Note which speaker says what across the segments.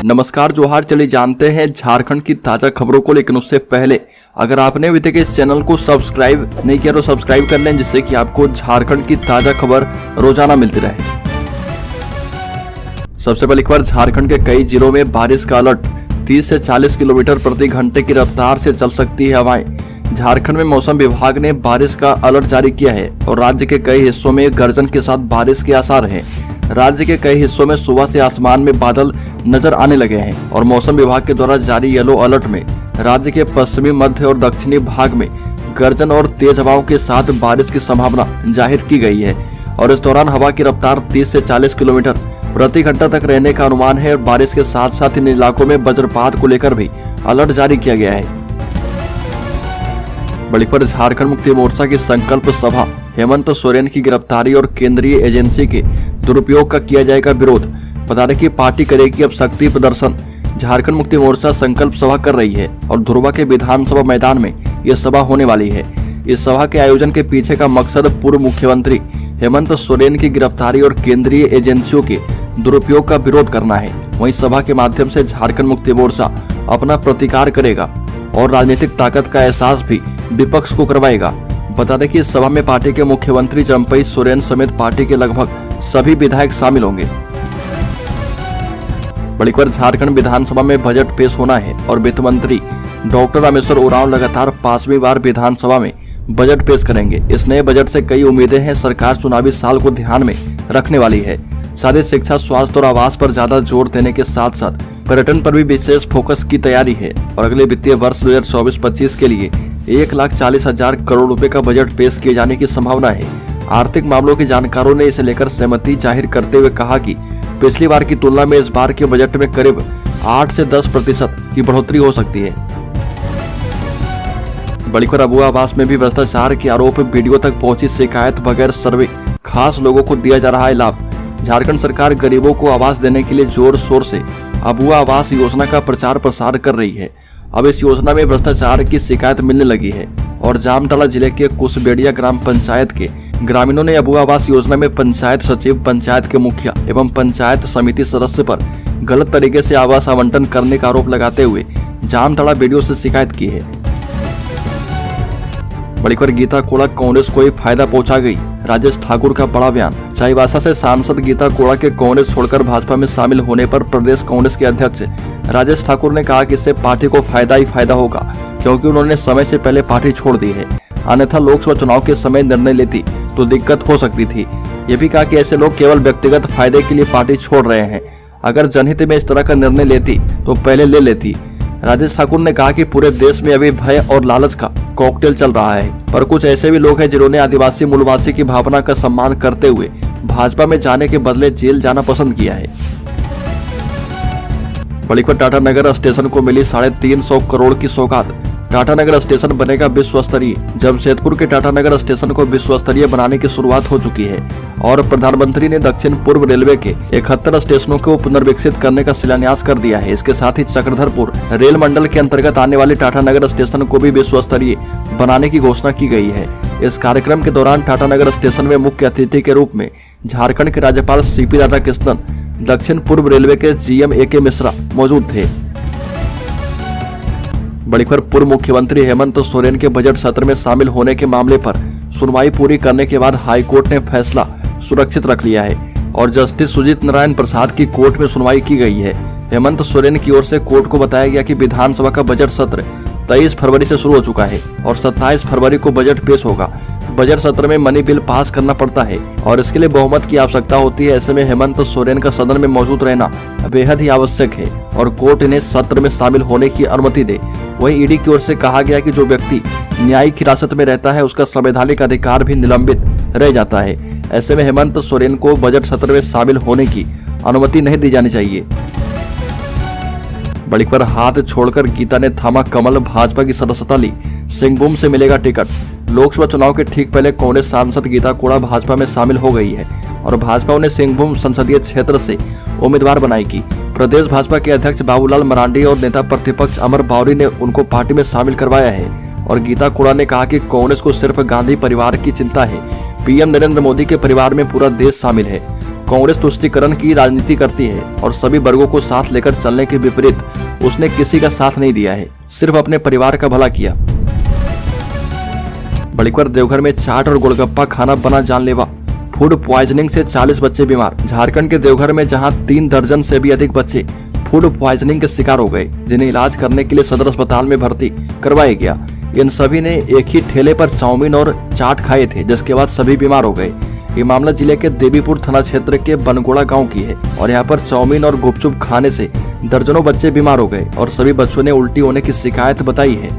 Speaker 1: नमस्कार जोहार। चलिए जानते हैं झारखंड की ताजा खबरों को, लेकिन उससे पहले अगर आपने अभी तक इस चैनल को सब्सक्राइब नहीं किया तो सब्सक्राइब कर लें, जिससे कि आपको झारखंड की ताजा खबर रोजाना मिलती रहे। सबसे पहले खबर, झारखंड के कई जिलों में बारिश का अलर्ट। 30 से 40 किलोमीटर प्रति घंटे की रफ्तार से चल सकती है हवाएं। झारखंड में मौसम विभाग ने बारिश का अलर्ट जारी किया है और राज्य के कई हिस्सों में गर्जन के साथ बारिश के आसार हैं। राज्य के कई हिस्सों में सुबह से आसमान में बादल नजर आने लगे हैं और मौसम विभाग के द्वारा जारी येलो अलर्ट में राज्य के पश्चिमी, मध्य और दक्षिणी भाग में गर्जन और तेज हवाओं के साथ बारिश की संभावना जाहिर की गई है और इस दौरान हवा की रफ्तार 30 से 40 किलोमीटर प्रति घंटा तक रहने का अनुमान है। और बारिश के साथ साथ इन इलाकों में वज्रपात को लेकर भी अलर्ट जारी किया गया है। बड़ी खबर, झारखंड मुक्ति मोर्चा की संकल्प सभा। हेमंत सोरेन की गिरफ्तारी और केंद्रीय एजेंसी के दुरुपयोग का किया जाएगा विरोध। बता दें कि पार्टी करेगी अब शक्ति प्रदर्शन। झारखंड मुक्ति मोर्चा संकल्प सभा कर रही है और धुरवा के विधानसभा मैदान में यह सभा होने वाली है। इस सभा के आयोजन के पीछे का मकसद पूर्व मुख्यमंत्री हेमंत सोरेन की गिरफ्तारी और केंद्रीय एजेंसियों के दुरुपयोग का विरोध करना है। वहीं सभा के माध्यम से झारखंड मुक्ति मोर्चा अपना प्रतिकार करेगा और राजनीतिक ताकत का एहसास भी विपक्ष को करवाएगा। बता दें कि इस सभा में पार्टी के मुख्यमंत्री जम्पई सोरेन समेत पार्टी के लगभग सभी विधायक शामिल होंगे। बड़ी खबर, झारखंड विधानसभा में बजट पेश होना है और वित्त मंत्री डॉक्टर रामेश्वर उरांव लगातार 5वीं बार विधानसभा में बजट पेश करेंगे। इस नए बजट से कई उम्मीदें हैं। सरकार चुनावी साल को ध्यान में रखने वाली है। साथ ही शिक्षा, स्वास्थ्य और आवास पर ज्यादा जोर देने के साथ साथ पर्यटन पर भी विशेष फोकस की तैयारी है और अगले वित्तीय वर्ष 2024-25 के लिए 1,40,000 करोड़ रुपए का बजट पेश किए जाने की संभावना है। आर्थिक मामलों के जानकारों ने इसे लेकर सहमति जाहिर करते हुए कहा कि पिछली बार की तुलना में इस बार के बजट में करीब 8 से 10% की बढ़ोतरी हो सकती है। बड़ी खबर, अबुआ आवास में भी भ्रष्टाचार के आरोप। वीडियो तक पहुंची शिकायत, बगैर सर्वे खास लोगों को दिया जा रहा है लाभ। झारखंड सरकार गरीबों को आवास देने के लिए जोर शोर से अबुआ आवास योजना का प्रचार प्रसार कर रही है। अब इस योजना में भ्रष्टाचार की शिकायत मिलने लगी है और जामताड़ा जिले के कुशबेड़िया ग्राम पंचायत के ग्रामीणों ने अबुआ आवास योजना में पंचायत सचिव, पंचायत के मुखिया एवं पंचायत समिति सदस्य पर गलत तरीके से आवास आवंटन करने का आरोप लगाते हुए जामताड़ा वीडियो से शिकायत की है। बड़ी खबर, गीता कोड़ा कांग्रेस को ही फायदा पहुंचा गई। राजेश ठाकुर का बड़ा बयान। चाईबासा से सांसद गीता कोड़ा के कांग्रेस छोड़कर भाजपा में शामिल होने पर प्रदेश कांग्रेस के अध्यक्ष राजेश ठाकुर ने कहा कि इससे पार्टी को फायदा ही फायदा होगा, क्योंकि उन्होंने समय से पहले पार्टी छोड़ दी है। अन्यथा लोकसभा चुनाव के समय निर्णय लेती तो दिक्कत हो सकती थी। ये भी कहा कि ऐसे लोग केवल व्यक्तिगत फायदे के लिए पार्टी छोड़ रहे हैं। अगर जनहित में इस तरह का निर्णय लेती तो पहले ले लेती। राजेश ठाकुर ने कहा कि पूरे देश में अभी भय और लालच का कॉकटेल चल रहा है, पर कुछ ऐसे भी लोग हैं जिन्होंने आदिवासी मूलवासी की भावना का सम्मान करते हुए भाजपा में जाने के बदले जेल जाना पसंद किया है। बड़ी खबर, टाटानगर स्टेशन को मिली 350 करोड़ की सौगात। टाटानगर स्टेशन बनेगा विश्व स्तरीय। जमशेदपुर के टाटानगर स्टेशन को विश्व स्तरीय बनाने की शुरुआत हो चुकी है और प्रधानमंत्री ने दक्षिण पूर्व रेलवे के 71 स्टेशनों को पुनर्विकसित करने का शिलान्यास कर दिया है। इसके साथ ही चक्रधरपुर रेल मंडल के अंतर्गत आने वाले टाटानगर स्टेशन को भी विश्व स्तरीय बनाने की घोषणा की गई है। इस कार्यक्रम के दौरान टाटानगर स्टेशन में मुख्य अतिथि के रूप में झारखंड के राज्यपाल CP राधाकृष्णन, दक्षिण पूर्व रेलवे के GM AK मिश्रा मौजूद थे। बड़ी खबर, पूर्व मुख्यमंत्री हेमंत सोरेन के बजट सत्र में शामिल होने के मामले पर सुनवाई पूरी करने के बाद हाईकोर्ट ने फैसला सुरक्षित रख लिया है और जस्टिस सुजीत नारायण प्रसाद की कोर्ट में सुनवाई की गई है। हेमंत सोरेन की ओर से कोर्ट को बताया गया कि विधानसभा का बजट सत्र 23 फरवरी से शुरू हो चुका है और 27 फरवरी को बजट पेश होगा। बजट सत्र में मनी बिल पास करना पड़ता है और इसके लिए बहुमत की आवश्यकता होती है। ऐसे में हेमंत सोरेन का सदन में मौजूद रहना बेहद ही आवश्यक है और कोर्ट इन्हें सत्र में शामिल होने की अनुमति दे। वहीं ईडी की ओर से कहा गया कि जो व्यक्ति न्यायिक हिरासत में रहता है उसका संवैधानिक अधिकार भी निलंबित रह जाता है। ऐसे में हेमंत सोरेन को बजट सत्र में शामिल होने की अनुमति नहीं दी जानी चाहिए। बड़ी खबर, हाथ छोड़कर गीता ने थामा कमल। भाजपा की सदस्यता ली, सिंहभूम से मिलेगा टिकट। लोकसभा चुनाव के ठीक पहले कांग्रेस सांसद गीता कोड़ा भाजपा में शामिल हो गई है और भाजपा उन्हें सिंहभूम संसदीय क्षेत्र से उम्मीदवार बनाएगी। प्रदेश भाजपा के अध्यक्ष बाबूलाल मरांडी और नेता प्रतिपक्ष अमर बावरी ने उनको पार्टी में शामिल करवाया है और गीता कोड़ा ने कहा कि कांग्रेस को सिर्फ गांधी परिवार की चिंता है। PM नरेंद्र मोदी के परिवार में पूरा देश शामिल है। कांग्रेस तुष्टीकरण की राजनीति करती है और सभी वर्गों को साथ लेकर चलने के विपरीत उसने किसी का साथ नहीं दिया है, सिर्फ अपने परिवार का भला किया। बड़ीपर देवघर में चाट और गोलगप्पा खाना बना जानलेवा, फूड प्वाइजनिंग से 40 बच्चे बीमार। झारखंड के देवघर में जहां 3 दर्जन से भी अधिक बच्चे फूड प्वाइजनिंग के शिकार हो गए, जिन्हें इलाज करने के लिए सदर अस्पताल में भर्ती करवाया गया। इन सभी ने एक ही ठेले पर चाउमीन और चाट खाए थे, जिसके बाद सभी बीमार हो गए। ये मामला जिले के देवीपुर थाना क्षेत्र के बनगोड़ा गांव की है और यहाँ पर चाउमीन और गुपचुप खाने से दर्जनों बच्चे बीमार हो गए और सभी बच्चों ने उल्टी होने की शिकायत बताई है।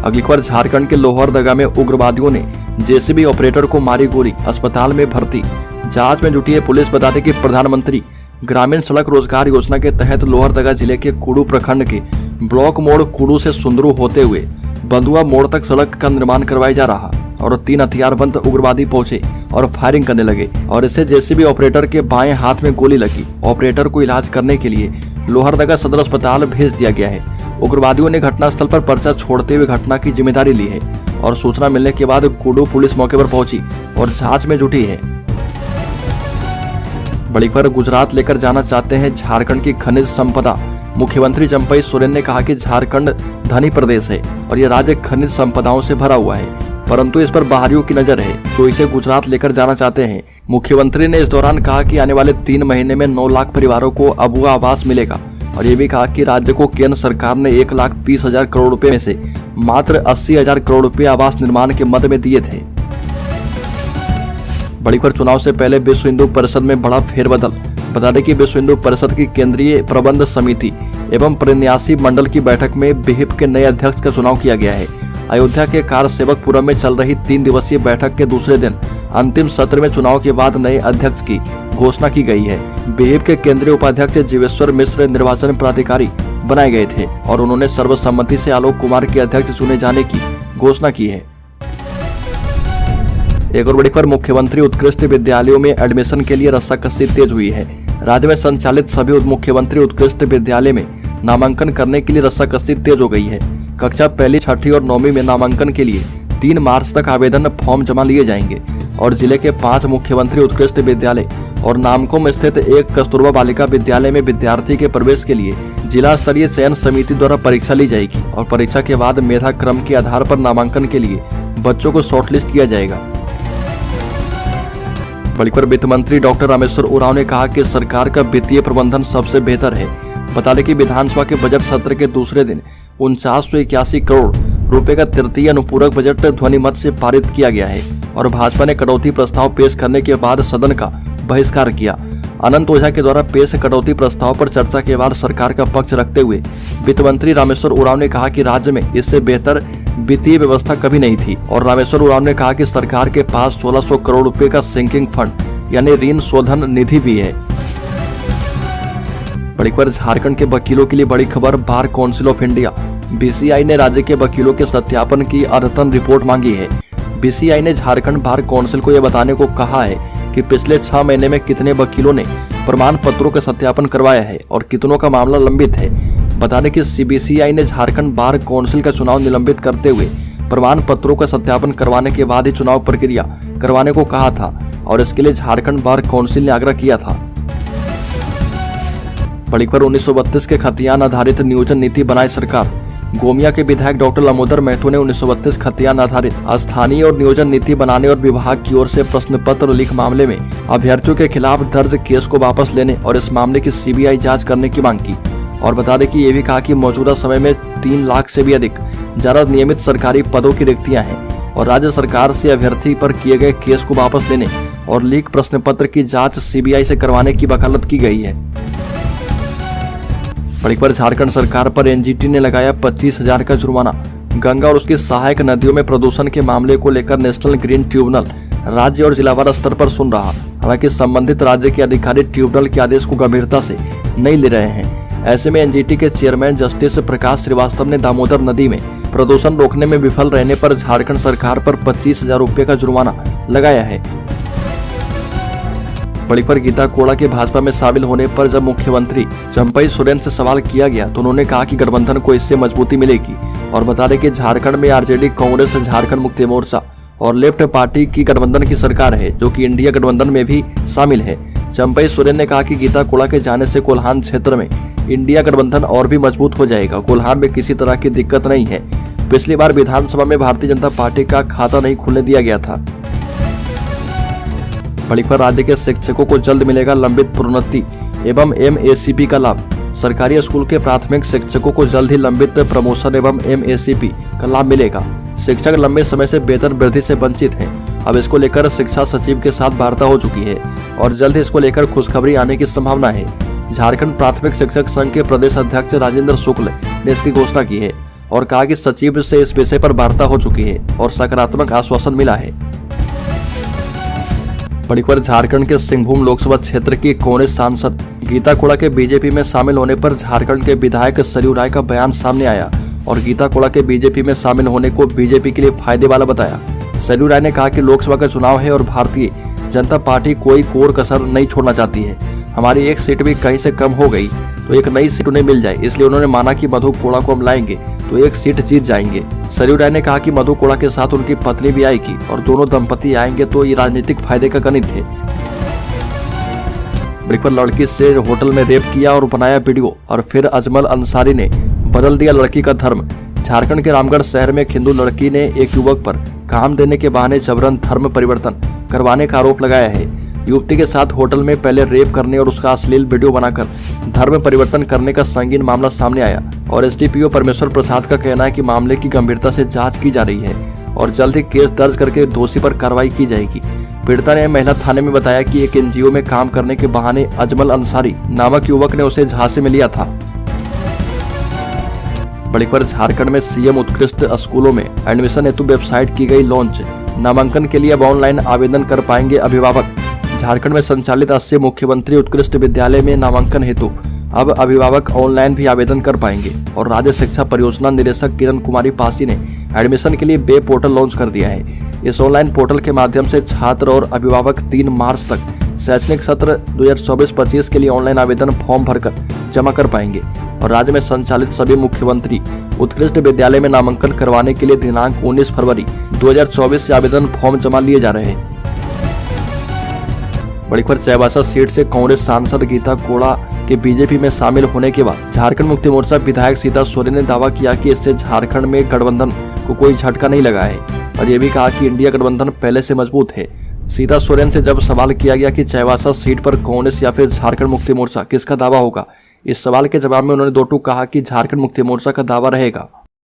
Speaker 1: अगली खबर झारखंड के लोहरदगा में उग्रवादियों ने जेसीबी ऑपरेटर को मारी गोली, अस्पताल में भर्ती। जांच में जुटी है पुलिस। बता दें कि प्रधानमंत्री ग्रामीण सड़क रोजगार योजना के तहत लोहरदगा जिले के कुडू प्रखंड के ब्लॉक मोड़ कुडू से सुंदरू होते हुए बंदुआ मोड़ तक सड़क का निर्माण करवाया जा रहा और 3 हथियारबंद उग्रवादी पहुंचे और फायरिंग करने लगे और इससे जेसीबी ऑपरेटर के बाएं हाथ में गोली लगी। ऑपरेटर को इलाज करने के लिए लोहरदगा सदर अस्पताल भेज दिया गया है। उग्रवादियों ने घटनास्थल पर पर्चा छोड़ते हुए घटना की जिम्मेदारी ली है और सूचना मिलने के बाद कुडू पुलिस मौके पर पहुंची और जांच में जुटी है। बड़ी खबर गुजरात लेकर जाना चाहते हैं झारखंड की खनिज संपदा। मुख्यमंत्री चंपई सोरेन ने कहा कि झारखंड धनी प्रदेश है और यह राज्य खनिज संपदाओं से भरा हुआ है, परंतु इस पर बाहरियों की नजर है तो इसे गुजरात लेकर जाना चाहते हैं। मुख्यमंत्री ने इस दौरान कहा कि आने वाले 3 महीने में 9 लाख परिवारों को अबुआ आवास मिलेगा और ये भी कहा कि राज्य को केंद्र सरकार ने 1,30,000 करोड़ रुपए में से मात्र 80,000 करोड़ रुपए आवास निर्माण के मद में दिए थे। बड़ी खबर चुनाव से पहले विश्व हिंदू परिषद में बड़ा फेरबदल। बता दें कि विश्व हिंदू परिषद की केंद्रीय प्रबंध समिति एवं प्रन्यासी मंडल की बैठक में विहिप के नए अध्यक्ष का चुनाव किया गया है। अयोध्या के कारसेवकपुरम में चल रही 3 दिवसीय बैठक के दूसरे दिन अंतिम सत्र में चुनाव के बाद नए अध्यक्ष की घोषणा की गई है। विहिप के केंद्रीय उपाध्यक्ष जीवेश्वर मिश्र निर्वाचन प्राधिकारी बनाए गए थे और उन्होंने सर्वसम्मति से आलोक कुमार के अध्यक्ष चुने जाने की घोषणा की है। एक और बड़ी खबर, मुख्यमंत्री उत्कृष्ट विद्यालयों में एडमिशन के लिए रस्साकसी तेज हुई है। राज्य में संचालित सभी मुख्यमंत्री उत्कृष्ट विद्यालय में नामांकन करने के लिए रस्साकसी तेज हो गई है। कक्षा 1, 6 और 9वीं में नामांकन के लिए 3 मार्च तक आवेदन फॉर्म जमा लिए जाएंगे और जिले के 5 मुख्यमंत्री उत्कृष्ट विद्यालय और नामकुम स्थित एक कस्तूरबा बालिका विद्यालय में विद्यार्थी के प्रवेश के लिए जिला स्तरीय चयन समिति द्वारा परीक्षा ली जाएगी और परीक्षा के बाद मेधा क्रम के आधार पर नामांकन के लिए बच्चों को शॉर्टलिस्ट किया जाएगा। बड़ी खबर, वित्त मंत्री डॉक्टर रामेश्वर उरांव ने कहा कि सरकार का वित्तीय प्रबंधन सबसे बेहतर है। बता दें कि विधानसभा के बजट सत्र के दूसरे दिन 4981 करोड़ रुपए का तृतीय अनुपूरक बजट ध्वनिमत से पारित किया गया है और भाजपा ने कटौती प्रस्ताव पेश करने के बाद सदन का बहिष्कार किया। अनंत ओझा के द्वारा पेश कटौती प्रस्ताव पर चर्चा के बाद सरकार का पक्ष रखते हुए वित्त मंत्री रामेश्वर उरांव ने कहा कि राज्य में इससे बेहतर वित्तीय व्यवस्था कभी नहीं थी और रामेश्वर उरांव ने कहा कि सरकार के पास 1600 करोड़ रुपए का सिंकिंग फंड यानी ऋण शोधन निधि भी है। बड़ी खबर, झारखंड के वकीलों के लिए बड़ी खबर, bar council of India BCI ने राज्य के वकीलों के सत्यापन की अद्यतन रिपोर्ट मांगी है। बीसीआई ने झारखंड बार काउंसिल को यह बताने को कहा है कि पिछले 6 महीने में कितने वकीलों ने प्रमाण पत्रों का सत्यापन करवाया है और कितनों का मामला लंबित है। बता दें कि सीबीसीआई ने झारखंड बार काउंसिल का चुनाव निलंबित करते हुए प्रमाण पत्रों का सत्यापन करवाने के बाद ही चुनाव प्रक्रिया करवाने को कहा था और इसके लिए झारखंड बार काउंसिल ने आग्रह किया था। बड़ी खबर, 1932 के खतियान आधारित नियोजन नीति बनाए सरकार। गोमिया के विधायक डॉक्टर लमोदर महतो ने 1932 खतियान आधारित स्थानीय और नियोजन नीति बनाने और विभाग की ओर से प्रश्न पत्र लीक मामले में अभ्यर्थियों के खिलाफ दर्ज केस को वापस लेने और इस मामले की सीबीआई जांच करने की मांग की और बता दें कि ये भी कहा कि मौजूदा समय में 3 लाख से भी अधिक ज्यादा नियमित सरकारी पदों की रिक्तियां हैं और राज्य सरकार से अभ्यर्थी पर किए गए केस को वापस लेने और लीक प्रश्न पत्र की जांच सीबीआई से करवाने की वकालत की गई है। बड़ी खबर, झारखंड सरकार पर एनजीटी ने लगाया 25,000 का जुर्माना। गंगा और उसकी सहायक नदियों में प्रदूषण के मामले को लेकर नेशनल ग्रीन ट्रिब्यूनल राज्य और जिलावार स्तर पर सुन रहा। हालांकि संबंधित राज्य के अधिकारी ट्रिब्यूनल के आदेश को गंभीरता से नहीं ले रहे हैं। ऐसे में एनजीटी के चेयरमैन जस्टिस प्रकाश श्रीवास्तव ने दामोदर नदी में प्रदूषण रोकने में विफल रहने पर झारखंड सरकार पर 25,000 रुपए का जुर्माना लगाया है। बड़ी खबर, गीता कोड़ा के भाजपा में शामिल होने पर जब मुख्यमंत्री चंपई सोरेन से सवाल किया गया तो उन्होंने कहा कि गठबंधन को इससे मजबूती मिलेगी और बता दें कि झारखंड में आरजेडी, कांग्रेस, झारखंड मुक्ति मोर्चा और लेफ्ट पार्टी की गठबंधन की सरकार है, जो कि इंडिया गठबंधन में भी शामिल है। चंपई सोरेन ने कहा कि गीता कोड़ा के जाने से कोल्हान क्षेत्र में इंडिया गठबंधन और भी मजबूत हो जाएगा। कोल्हान में किसी तरह की दिक्कत नहीं है। पिछली बार विधानसभा में भारतीय जनता पार्टी का खाता नहीं खुलने दिया गया था। बड़ीपर राज्य के शिक्षकों को जल्द मिलेगा लंबित प्रोन्नति एवं MACP का लाभ। सरकारी स्कूल के प्राथमिक शिक्षकों को जल्द ही लंबित प्रमोशन एवं MACP का लाभ मिलेगा। शिक्षक लंबे समय से वेतन वृद्धि से वंचित हैं। अब इसको लेकर शिक्षा सचिव के साथ वार्ता हो चुकी है और जल्द ही इसको लेकर खुशखबरी आने की संभावना है। झारखंड प्राथमिक शिक्षक संघ के प्रदेश अध्यक्ष राजेंद्र शुक्ल ने इसकी घोषणा की है और कहा कि सचिव से इस विषय पर वार्ता हो चुकी है और सकारात्मक आश्वासन मिला है। बड़ीपर झारखंड के सिंहभूम लोकसभा क्षेत्र की कांग्रेस सांसद गीता कोड़ा के बीजेपी में शामिल होने पर झारखंड के विधायक सरयू राय का बयान सामने आया और गीता कोड़ा के बीजेपी में शामिल होने को बीजेपी के लिए फायदे वाला बताया। सरयू राय ने कहा कि लोकसभा का चुनाव है और भारतीय जनता पार्टी कोई कोर कसर नहीं छोड़ना चाहती है। हमारी एक सीट भी कहीं से कम हो गई तो एक नई सीट उन्हें मिल जाए, इसलिए उन्होंने माना कि मधु कोड़ा को हम लाएंगे तो एक सीट जीत जाएंगे। सरयू राय ने कहा कि मधु कोड़ा के साथ उनकी पत्नी भी आएगी और दोनों दंपति आएंगे तो ये राजनीतिक फायदे का गणित है। बड़ीपर लड़की से होटल में रेप किया और बनाया वीडियो और फिर अजमल अंसारी ने बदल दिया लड़की का धर्म। झारखंड के रामगढ़ शहर में एक हिंदू लड़की ने एक युवक पर काम देने के बहाने जबरन धर्म परिवर्तन करवाने का आरोप लगाया है। युवती के साथ होटल में पहले रेप करने और उसका अश्लील वीडियो बनाकर धर्म परिवर्तन करने का संगीन मामला सामने आया और SDPO परमेश्वर प्रसाद का कहना है कि मामले की गंभीरता से जांच की जा रही है और जल्द ही केस दर्ज करके दोषी पर कार्रवाई की जाएगी। पीड़िता ने महिला थाने में बताया कि एक NGO में काम करने के बहाने अजमल अंसारी नामक युवक ने उसे झांसे में लिया था। बड़ीपर झारखंड में CM उत्कृष्ट स्कूलों में एडमिशन हेतु वेबसाइट की गई लॉन्च। नामांकन के लिए अब ऑनलाइन आवेदन कर पाएंगे अभिभावक। झारखंड में संचालित 80 मुख्यमंत्री उत्कृष्ट विद्यालय में नामांकन हेतु अब अभिभावक ऑनलाइन भी आवेदन कर पाएंगे और राज्य शिक्षा परियोजना निदेशक किरण कुमारी पासी ने एडमिशन के लिए वेब पोर्टल लॉन्च कर दिया है। इस ऑनलाइन पोर्टल के माध्यम से छात्र और अभिभावक 3 मार्च तक शैक्षणिक सत्र 2024-25 के लिए ऑनलाइन आवेदन फॉर्म भरकर जमा कर पाएंगे और राज्य में संचालित सभी मुख्यमंत्री उत्कृष्ट विद्यालय में नामांकन करवाने के लिए दिनांक 19 फरवरी 2024 से आवेदन फॉर्म जमा लिए जा रहे हैं। बड़ीपर चाईबासा सीट से कांग्रेस सांसद गीता कोड़ा के बीजेपी में शामिल होने के बाद झारखंड मुक्ति मोर्चा विधायक सीता सोरेन ने दावा किया कि इससे झारखंड में गठबंधन को कोई झटका नहीं लगा है और ये भी कहा कि इंडिया गठबंधन पहले से मजबूत है। सीता सोरेन से जब सवाल किया गया कि चाईबासा सीट पर कांग्रेस या फिर झारखंड मुक्ति मोर्चा किसका दावा होगा, इस सवाल के जवाब में उन्होंने दो टूक कहा कि झारखंड मुक्ति मोर्चा का दावा रहेगा।